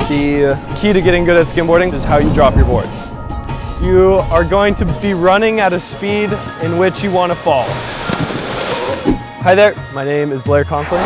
The key to getting good at skimboarding is how you drop your board. You are going to be running at a speed in which you want to fall. Hi there, my name is Blair Conklin.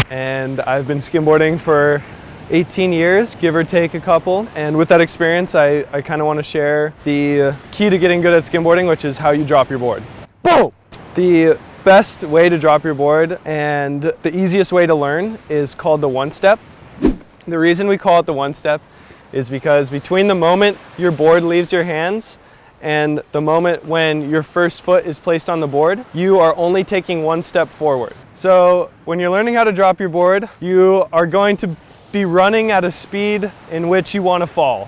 And I've been skimboarding for 18 years, give or take a couple. And with that experience, I kind of want to share the key to getting good at skimboarding, which is how you drop your board. Boom! The best way to drop your board and the easiest way to learn is called the one step. The reason we call it the one step is because between the moment your board leaves your hands and the moment when your first foot is placed on the board, you are only taking one step forward. So when you're learning how to drop your board, you are going to be running at a speed in which you want to fall.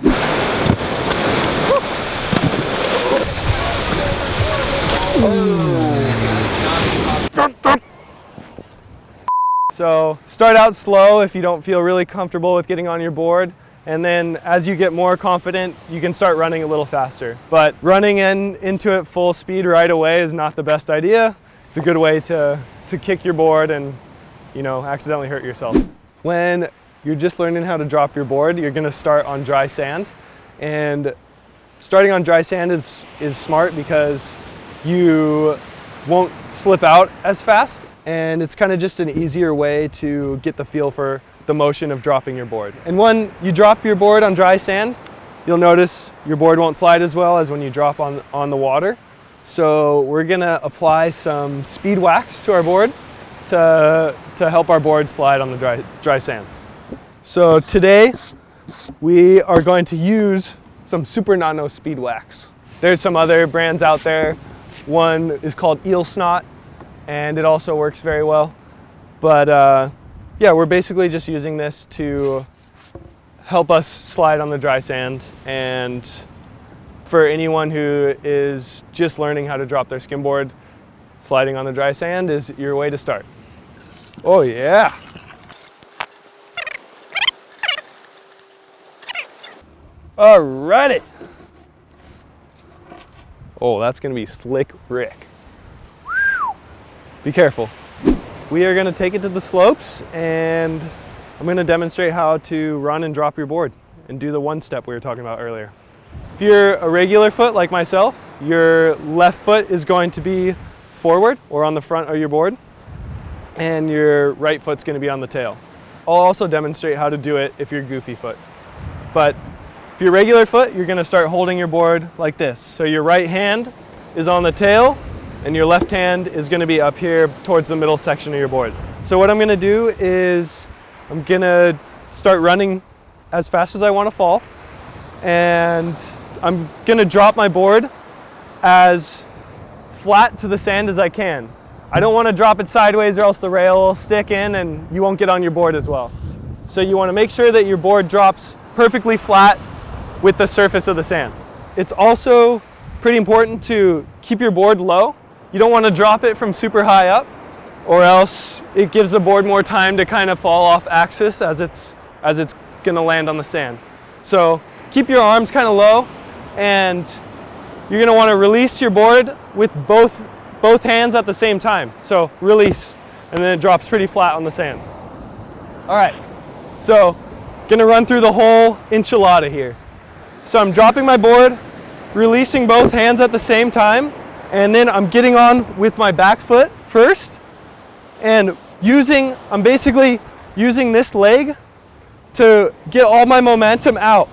So start out slow if you don't feel really comfortable with getting on your board. And then as you get more confident, you can start running a little faster. But running into it full speed right away is not the best idea. It's a good way to kick your board and, accidentally hurt yourself. When you're just learning how to drop your board, you're gonna start on dry sand. And starting on dry sand is smart because you won't slip out as fast. And it's kind of just an easier way to get the feel for the motion of dropping your board. And when you drop your board on dry sand, you'll notice your board won't slide as well as when you drop on the water. So we're gonna apply some speed wax to our board to help our board slide on the dry sand. So today we are going to use some Super Nano speed wax. There's some other brands out there. One is called Eel Snot, and it also works very well. But yeah, we're basically just using this to help us slide on the dry sand. And for anyone who is just learning how to drop their skimboard, sliding on the dry sand is your way to start. Oh yeah. Alrighty. Oh, that's gonna be slick Rick. Be careful. We are gonna take it to the slopes and I'm gonna demonstrate how to run and drop your board and do the one step we were talking about earlier. If you're a regular foot like myself, your left foot is going to be forward or on the front of your board, and your right foot's gonna be on the tail. I'll also demonstrate how to do it if you're goofy foot. But if you're regular foot, you're gonna start holding your board like this. So your right hand is on the tail and your left hand is gonna be up here towards the middle section of your board. So what I'm gonna do is I'm gonna start running as fast as I wanna fall, and I'm gonna drop my board as flat to the sand as I can. I don't wanna drop it sideways or else the rail will stick in and you won't get on your board as well. So you wanna make sure that your board drops perfectly flat with the surface of the sand. It's also pretty important to keep your board low. You don't want to drop it from super high up, or else it gives the board more time to kind of fall off axis as it's going to land on the sand. So keep your arms kind of low, and you're going to want to release your board with both hands at the same time. So release, and then it drops pretty flat on the sand. All right, so going to run through the whole enchilada here. So I'm dropping my board, releasing both hands at the same time, and then I'm getting on with my back foot first, and I'm basically using this leg to get all my momentum out.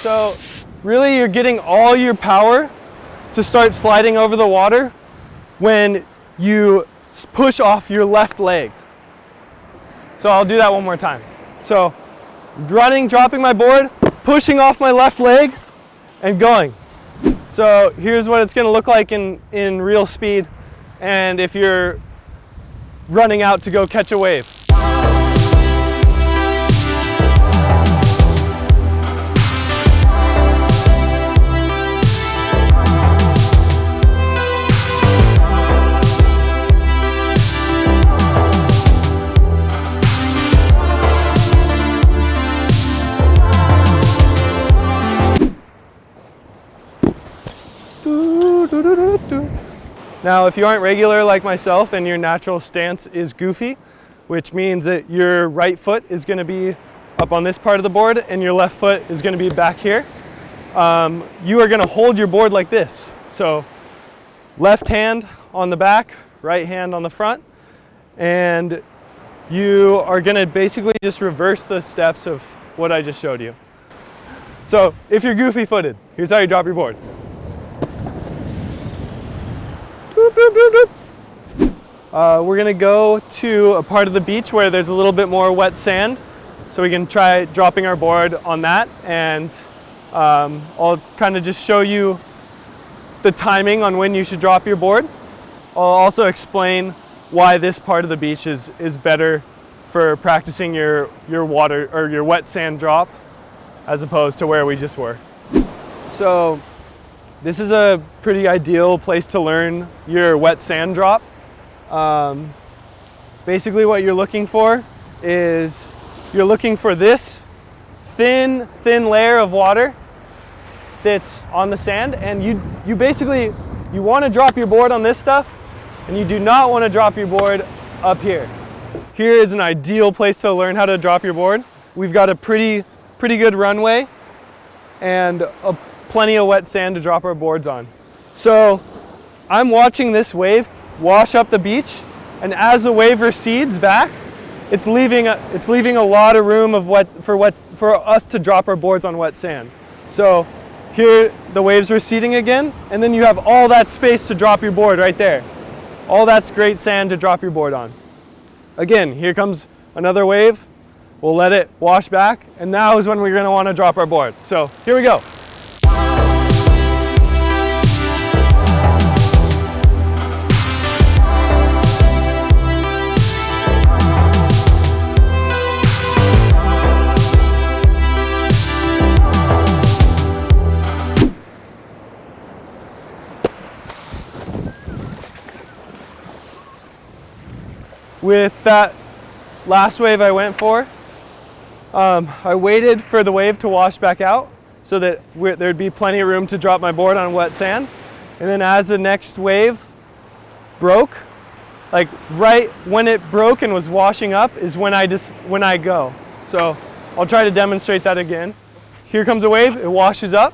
So really you're getting all your power to start sliding over the water when you push off your left leg. So I'll do that one more time. So running, dropping my board, pushing off my left leg and going. So here's what it's gonna look like in real speed, and if you're running out to go catch a wave. Now, if you aren't regular like myself and your natural stance is goofy, which means that your right foot is going to be up on this part of the board and your left foot is going to be back here, you are going to hold your board like this. So left hand on the back, right hand on the front, and you are going to basically just reverse the steps of what I just showed you. So if you're goofy footed, here's how you drop your board. We're going to go to a part of the beach where there's a little bit more wet sand, so we can try dropping our board on that, and I'll kind of just show you the timing on when you should drop your board. I'll also explain why this part of the beach is better for practicing your water or your wet sand drop as opposed to where we just were. So this is a pretty ideal place to learn your wet sand drop. Basically what you're looking for is you're looking for this thin layer of water that's on the sand, and you basically want to drop your board on this stuff, and you do not want to drop your board up here. Here is an ideal place to learn how to drop your board. We've got a pretty good runway and plenty of wet sand to drop our boards on. So I'm watching this wave wash up the beach, and as the wave recedes back, it's leaving a lot of room for us to drop our boards on wet sand. So here the waves receding again, and then you have all that space to drop your board right there. All that's great sand to drop your board on. Again, here comes another wave. We'll let it wash back, and now is when we're going to want to drop our board. So here we go. With that last wave I went for, I waited for the wave to wash back out so that there'd be plenty of room to drop my board on wet sand. And then as the next wave broke, like right when it broke and was washing up is when I go. So I'll try to demonstrate that again. Here comes a wave, it washes up.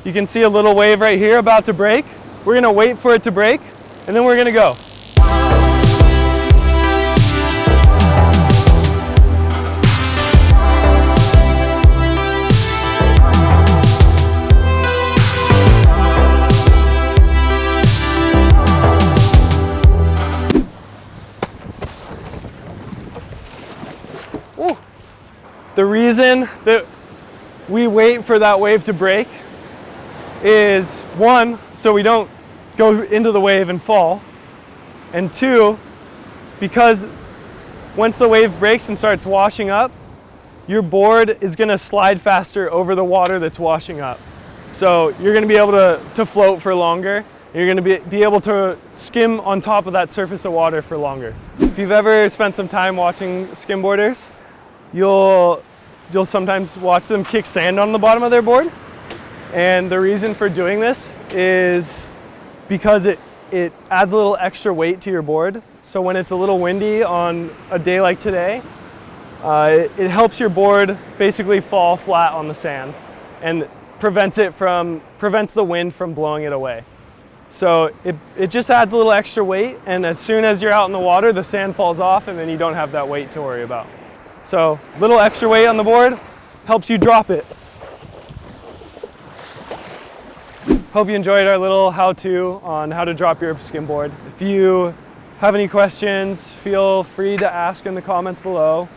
You can see a little wave right here about to break. We're gonna wait for it to break, and then we're gonna go. The reason that we wait for that wave to break is, one, so we don't go into the wave and fall, and two, because once the wave breaks and starts washing up, your board is going to slide faster over the water that's washing up. So you're going to be able to float for longer. You're going to be able to skim on top of that surface of water for longer. If you've ever spent some time watching skimboarders, you'll sometimes watch them kick sand on the bottom of their board. And the reason for doing this is because it adds a little extra weight to your board. So when it's a little windy on a day like today, it helps your board basically fall flat on the sand and prevents the wind from blowing it away. So it just adds a little extra weight, and as soon as you're out in the water, the sand falls off, and then you don't have that weight to worry about. So little extra weight on the board helps you drop it. Hope you enjoyed our little how-to on how to drop your skimboard. If you have any questions, feel free to ask in the comments below.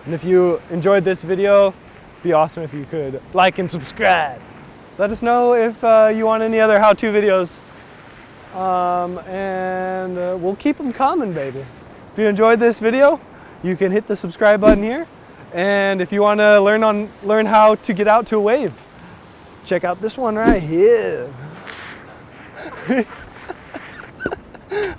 And if you enjoyed this video, it'd be awesome if you could like and subscribe. Let us know if you want any other how-to videos. And we'll keep them coming, baby. If you enjoyed this video, you can hit the subscribe button here. And if you want to learn how to get out to a wave, check out this one right here.